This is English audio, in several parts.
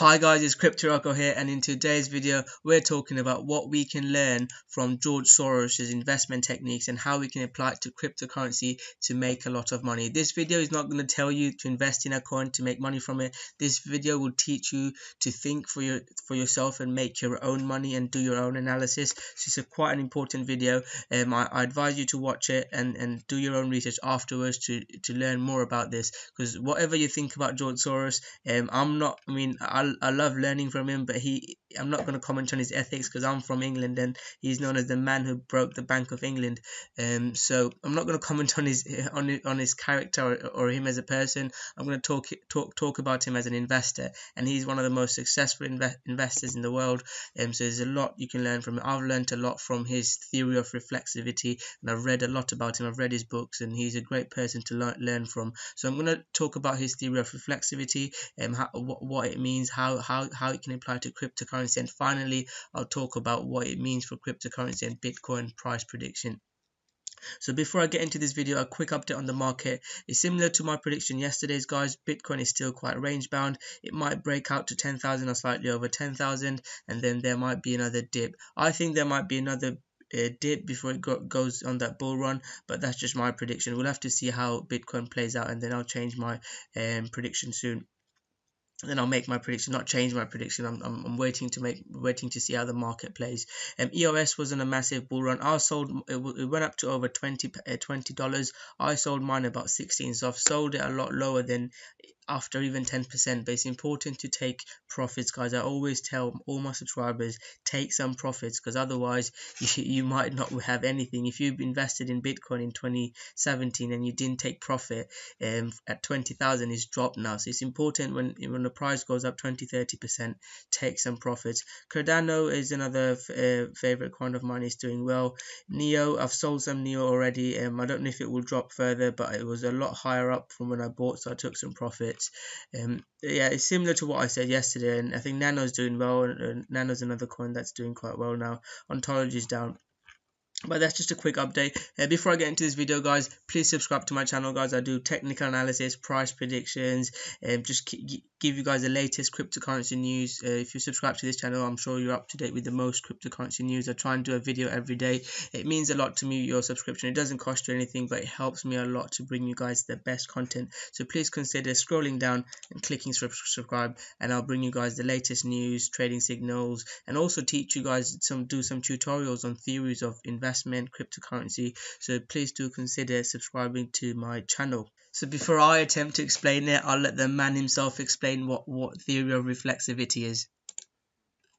Hi guys, it's Rocko here, and in today's video we're talking about what we can learn from George Soros' investment techniques and how we can apply it to cryptocurrency to make a lot of money. This video is not going to tell you to invest in a coin to make money from it. This video will teach you to think for yourself and make your own money and do your own analysis. So it's quite an important video. I advise you to watch it and do your own research afterwards to learn more about this, because whatever you think about George Soros, I love learning from him, but I'm not going to comment on his ethics because I'm from England and he's known as the man who broke the Bank of England. So I'm not going to comment on his character or him as a person. I'm going to talk about him as an investor, and he's one of the most successful investors in the world. So there's a lot you can learn from him. I've learned a lot from his theory of reflexivity, and I've read a lot about him. I've read his books, and he's a great person to learn from. So I'm going to talk about his theory of reflexivity, what it means, how it can apply to cryptocurrency, and finally I'll talk about what it means for cryptocurrency and Bitcoin price prediction. So before I get into this video, a quick update on the market. It's similar to my prediction yesterday's, guys. Bitcoin is still quite range bound. It might break out to 10,000 or slightly over 10,000, and then there might be another dip. I think there might be another dip before it goes on that bull run, but that's just my prediction. We'll have to see how Bitcoin plays out, and then I'll change my prediction soon. Then I'll make my prediction, not change my prediction. I'm waiting to see how the market plays. EOS was on a massive bull run. I sold it went up to over $20. I sold mine about 16, so I've sold it a lot lower than after even 10%. But it's important to take profits, guys. I always tell all my subscribers, take some profits, because otherwise you might not have anything. If you've invested in Bitcoin in 2017 and you didn't take profit at 20,000, it's dropped now. So it's important when the price goes up 20-30%, take some profits. Cardano is another favorite coin of mine. It's doing well. Neo, I've sold some Neo already. I don't know if it will drop further, but it was a lot higher up from when I bought, so I took some profits. Yeah, it's similar to what I said yesterday, and I think Nano's doing well, and Nano's another coin that's doing quite well now. Ontology is down. But that's just a quick update. Before I get into this video, guys, please subscribe to my channel, guys. I do technical analysis, price predictions, and just give you guys the latest cryptocurrency news. If you subscribe to this channel, I'm sure you're up to date with the most cryptocurrency news. I try and do a video every day. It means a lot to me, your subscription. It doesn't cost you anything, but it helps me a lot to bring you guys the best content. So please consider scrolling down and clicking subscribe, and I'll bring you guys the latest news, trading signals, and also teach you guys do some tutorials on theories of investment, cryptocurrency. So please do consider subscribing to my channel. So before I attempt to explain it, I'll let the man himself explain what theory of reflexivity is.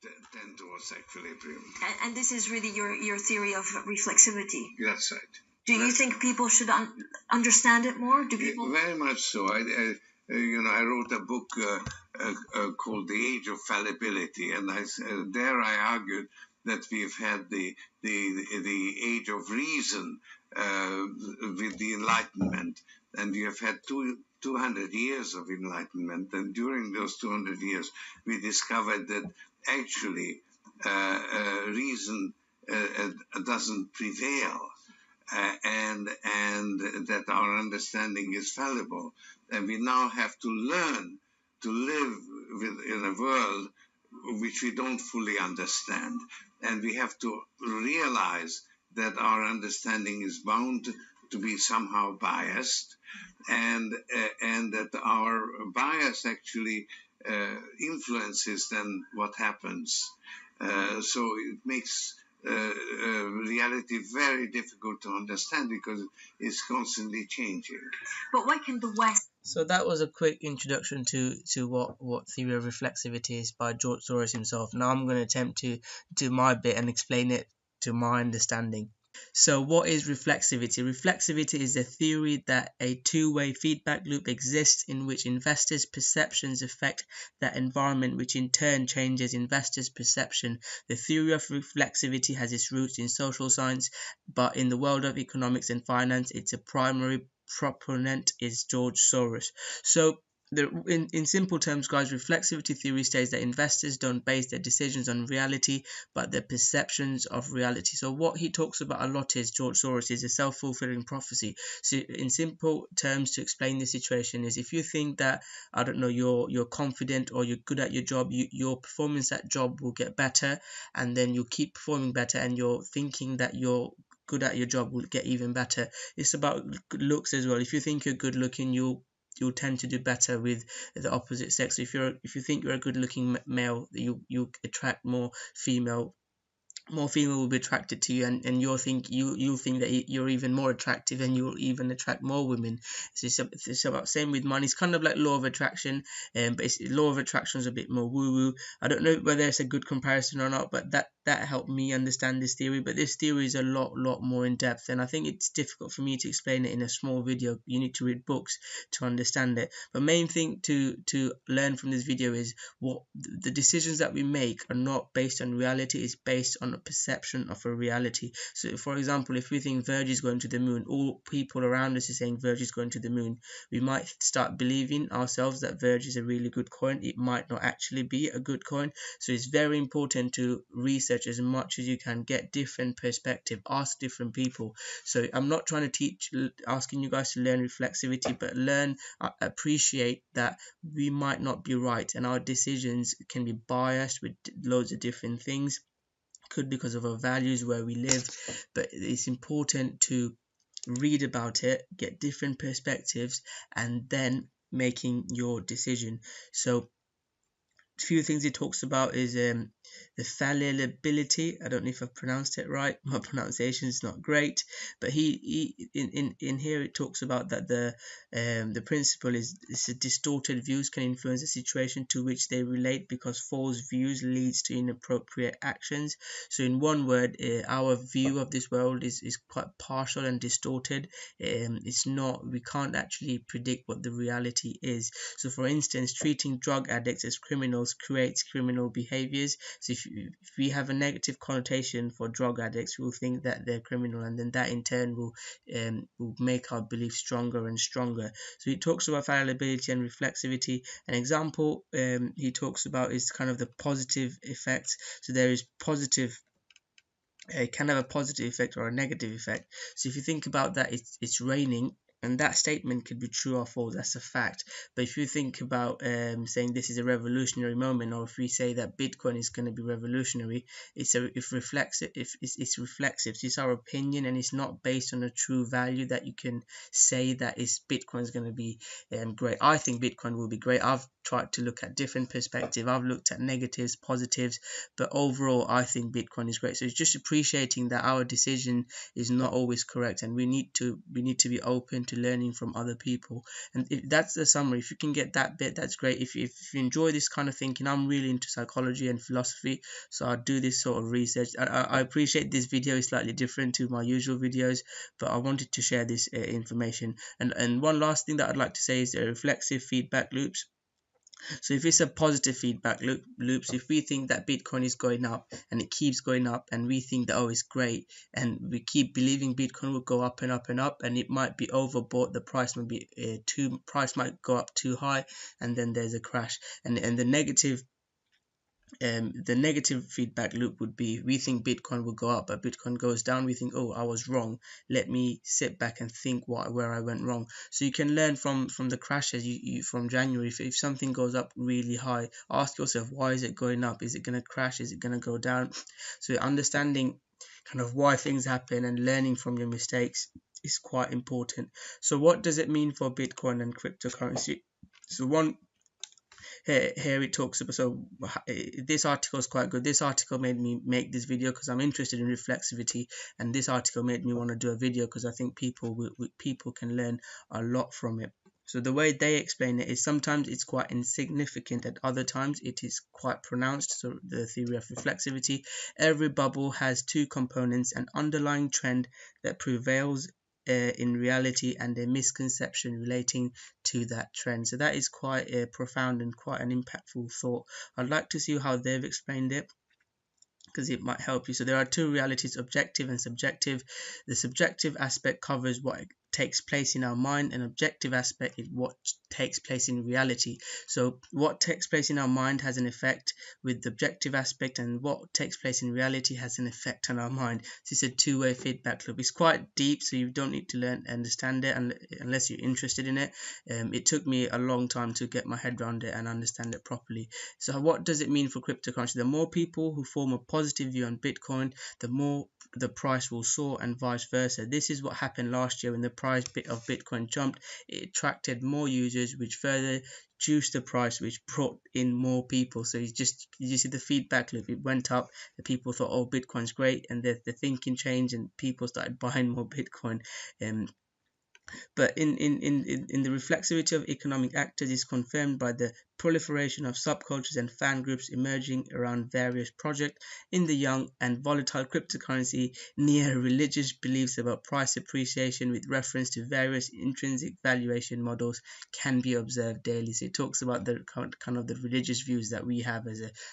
Tend towards equilibrium. And this is really your theory of reflexivity. That's right. Do you think people should understand it more? Do people? Very much so. I wrote a book called The Age of Fallibility, and there I argued that we've had the age of reason with the Enlightenment, and we have had 200 years of enlightenment, and during those 200 years we discovered that actually reason doesn't prevail, and that our understanding is fallible, and we now have to learn to live in a world which we don't fully understand, and we have to realize that our understanding is bound to be somehow biased, and that our bias actually influences then what happens. So it makes reality very difficult to understand because it's constantly changing. But why can the West? So that was a quick introduction to what theory of reflexivity is by George Soros himself. Now I'm going to attempt to do my bit and explain it to my understanding. So what is reflexivity? Reflexivity is a theory that a two-way feedback loop exists in which investors' perceptions affect that environment, which in turn changes investors' perception. The theory of reflexivity has its roots in social science, but in the world of economics and finance, its a primary proponent is George Soros. So in simple terms, guys, reflexivity theory states that investors don't base their decisions on reality, but their perceptions of reality. So what he talks about a lot is, George Soros, is a self-fulfilling prophecy. So in simple terms, to explain the situation is, if you think that, I don't know, you're confident or you're good at your job, your performance at job will get better, and then you'll keep performing better, and you're thinking that you're good at your job will get even better. It's about looks as well. If you think you're good looking, you'll tend to do better with the opposite sex. If you think you're a good looking male, you attract more female will be attracted to you, and you'll think that you're even more attractive, and you'll even attract more women. So it's about same with money. It's kind of like law of attraction, but law of attraction is a bit more woo woo. I don't know whether it's a good comparison or not, but that helped me understand this theory. But this theory is a lot more in depth, and I think it's difficult for me to explain it in a small video. You need to read books to understand it. But main thing to learn from this video is what the decisions that we make are not based on reality, it's based on a perception of a reality. So for example, if we think Virgil is going to the moon, all people around us is saying Virgil is going to the moon, we might start believing ourselves that Virgil is a really good coin. It might not actually be a good coin. So it's very important to research as much as you can, get different perspective, ask different people. So I'm not trying to asking you guys to learn reflexivity, but appreciate that we might not be right, and our decisions can be biased with loads of different things. Could be because of our values, where we live, but it's important to read about it, get different perspectives, and then making your decision. So a few things he talks about is the fallibility. I don't know if I've pronounced it right. My pronunciation is not great, but he in here it talks about that the principle is distorted views can influence the situation to which they relate, because false views leads to inappropriate actions. So in one word, our view of this world is quite partial and distorted. It's not, we can't actually predict what the reality is. So for instance, treating drug addicts as criminals creates criminal behaviors. So if we have a negative connotation for drug addicts, we'll think that they're criminal, and then that in turn will make our belief stronger and stronger. So he talks about fallibility and reflexivity. An example he talks about is kind of the positive effects. So there is positive, it can have a positive effect or a negative effect. So if you think about that, it's raining, and that statement could be true or false, that's a fact. But if you think about saying this is a revolutionary moment, or if we say that Bitcoin is going to be revolutionary, it's reflexive. It's reflexive. So it's our opinion, and it's not based on a true value that you can say that Bitcoin is going to be great. I think Bitcoin will be great. I've tried to look at different perspectives. I've looked at negatives, positives, but overall I think Bitcoin is great. So it's just appreciating that our decision is not always correct, and we need to be open to learning from other people. And if that's the summary, if you can get that bit, that's great. If you enjoy this kind of thinking, I'm really into psychology and philosophy, so I do this sort of research. I appreciate this video is slightly different to my usual videos, but I wanted to share this information. And one last thing that I'd like to say is reflexive feedback loops. So if it's a positive feedback loops, if we think that Bitcoin is going up and it keeps going up, and we think that, oh, it's great, and we keep believing Bitcoin will go up and up and up, and it might be overbought, the price might be price might go up too high, and then there's a crash. And the negative feedback loop would be, we think Bitcoin will go up, but Bitcoin goes down, we think, oh, I was wrong, let me sit back and think where I went wrong. So you can learn from the crashes from January. If something goes up really high, ask yourself, why is it going up? Is it going to crash? Is it going to go down? So understanding kind of why things happen and learning from your mistakes is quite important. So what does it mean for Bitcoin and cryptocurrency? So here it talks about, so this article is quite good. This article made me make this video because I'm interested in reflexivity, and this article made me want to do a video because I think people can learn a lot from it. So the way they explain it is, sometimes it's quite insignificant, at other times it is quite pronounced. So the theory of reflexivity: every bubble has two components, an underlying trend that prevails in reality, and a misconception relating to that trend. So that is quite profound and quite an impactful thought. I'd like to see how they've explained it, because it might help you. So there are two realities, objective and subjective. The subjective aspect covers what takes place in our mind, an objective aspect is what takes place in reality. So what takes place in our mind has an effect with the objective aspect, and what takes place in reality has an effect on our mind. So it's a two-way feedback loop. It's quite deep, so you don't need to learn understand it unless you're interested in it. It took me a long time to get my head around it and understand it properly. So what does it mean for cryptocurrency? The more people who form a positive view on Bitcoin, the more the price will soar, and vice versa. This is what happened last year when the price of Bitcoin jumped. It attracted more users, which further juiced the price, which brought in more people. So you see the feedback loop. It went up, the people thought, oh, Bitcoin's great, and the thinking changed and people started buying more Bitcoin. But in the reflexivity of economic actors is confirmed by the proliferation of subcultures and fan groups emerging around various projects in the young and volatile cryptocurrency. Near religious beliefs about price appreciation with reference to various intrinsic valuation models can be observed daily. So it talks about the kind of the religious views that we have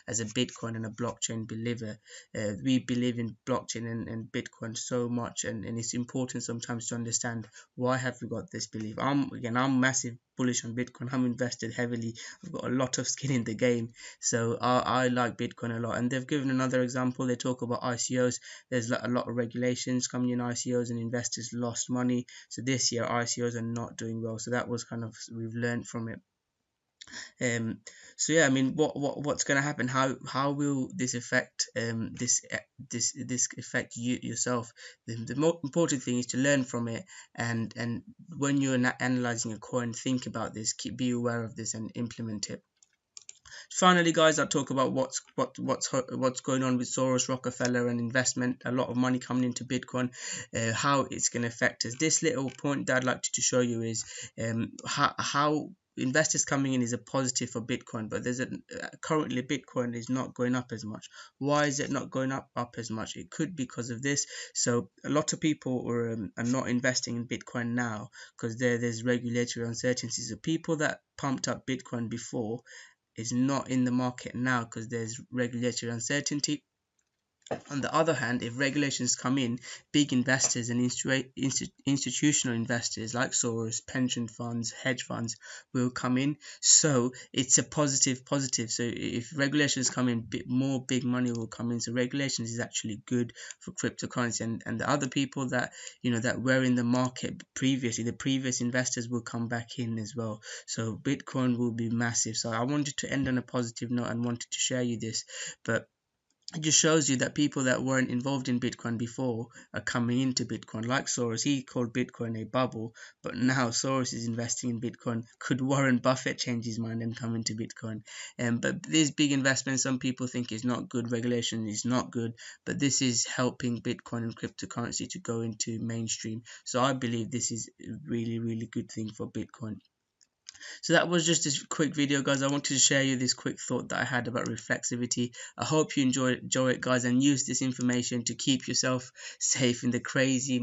as a Bitcoin and a blockchain believer. We believe in blockchain and Bitcoin so much, and it's important sometimes to understand why have we got this belief. I'm massive bullish on Bitcoin. I'm invested heavily. I've got a lot of skin in the game, so I like Bitcoin a lot. And they've given another example. They talk about ICOs. There's a lot of regulations coming in ICOs, and investors lost money. So this year ICOs are not doing well. So that was kind of, we've learned from it. So yeah, I mean, what's going to happen? How will this affect this affect you yourself? The most important thing is to learn from it, and when you're analyzing a coin, think about this, be aware of this, and implement it. Finally, guys, I'll talk about what's going on with Soros, Rockefeller, and investment. A lot of money coming into Bitcoin, how it's going to affect us. This little point that I'd like to show you is how investors coming in is a positive for Bitcoin, but there's currently Bitcoin is not going up as much. Why is it not going up as much? It could be because of this. So a lot of people are not investing in Bitcoin now because there's regulatory uncertainty. So people that pumped up Bitcoin before is not in the market now because there's regulatory uncertainty. On the other hand, if regulations come in, big investors and institutional investors like Soros, pension funds, hedge funds will come in. So it's a positive. So if regulations come in, more big money will come in. So regulations is actually good for cryptocurrency, and the other people that that were in the market previously, the previous investors will come back in as well. So Bitcoin will be massive. So I wanted to end on a positive note and wanted to share you this, but it just shows you that people that weren't involved in Bitcoin before are coming into Bitcoin. Like Soros, he called Bitcoin a bubble, but now Soros is investing in Bitcoin. Could Warren Buffett change his mind and come into Bitcoin? But these big investments, some people think is not good. Regulation is not good, but this is helping Bitcoin and cryptocurrency to go into mainstream. So I believe this is a really, really good thing for Bitcoin. So that was just a quick video, guys. I wanted to share you this quick thought that I had about reflexivity. I hope you enjoy it, guys, and use this information to keep yourself safe in the crazy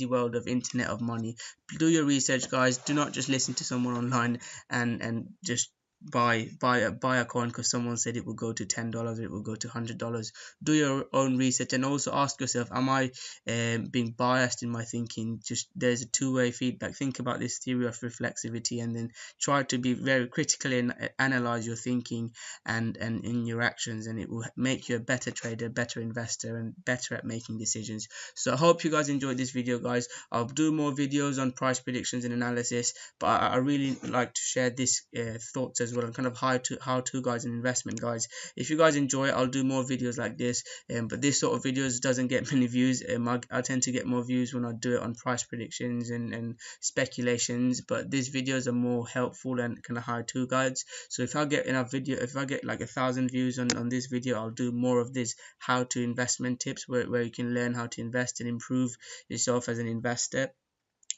world of internet of money. Do your research, guys. Do not just listen to someone online and just buy a coin because someone said it will go to $10, it will go to $100. Do your own research, and also ask yourself, am I being biased in my thinking? Just there's a two-way feedback. Think about this theory of reflexivity, and then try to be very critical and analyze your thinking and in your actions, and it will make you a better trader, better investor, and better at making decisions. So I hope you guys enjoyed this video, guys. I'll do more videos on price predictions and analysis, but I really like to share this thoughts as well, and kind of how-to guys and investment guys. If you guys enjoy it, I'll do more videos like this, but this sort of videos doesn't get many views. I tend to get more views when I do it on price predictions and speculations, but these videos are more helpful and kind of how-to guides. So if I get like 1,000 views on this video, I'll do more of this how-to investment tips where you can learn how to invest and improve yourself as an investor,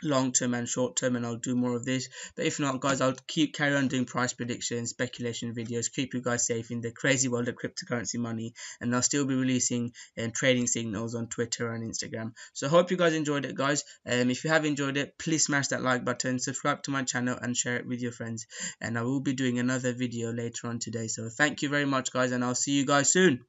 long term and short term, and I'll do more of this. But if not, guys, I'll carry on doing price predictions, speculation videos, keep you guys safe in the crazy world of cryptocurrency money, and I'll still be releasing trading signals on Twitter and Instagram. So I hope you guys enjoyed it, guys. If you have enjoyed it, please smash that like button, subscribe to my channel, and share it with your friends, and I will be doing another video later on today. So thank you very much, guys, and I'll see you guys soon.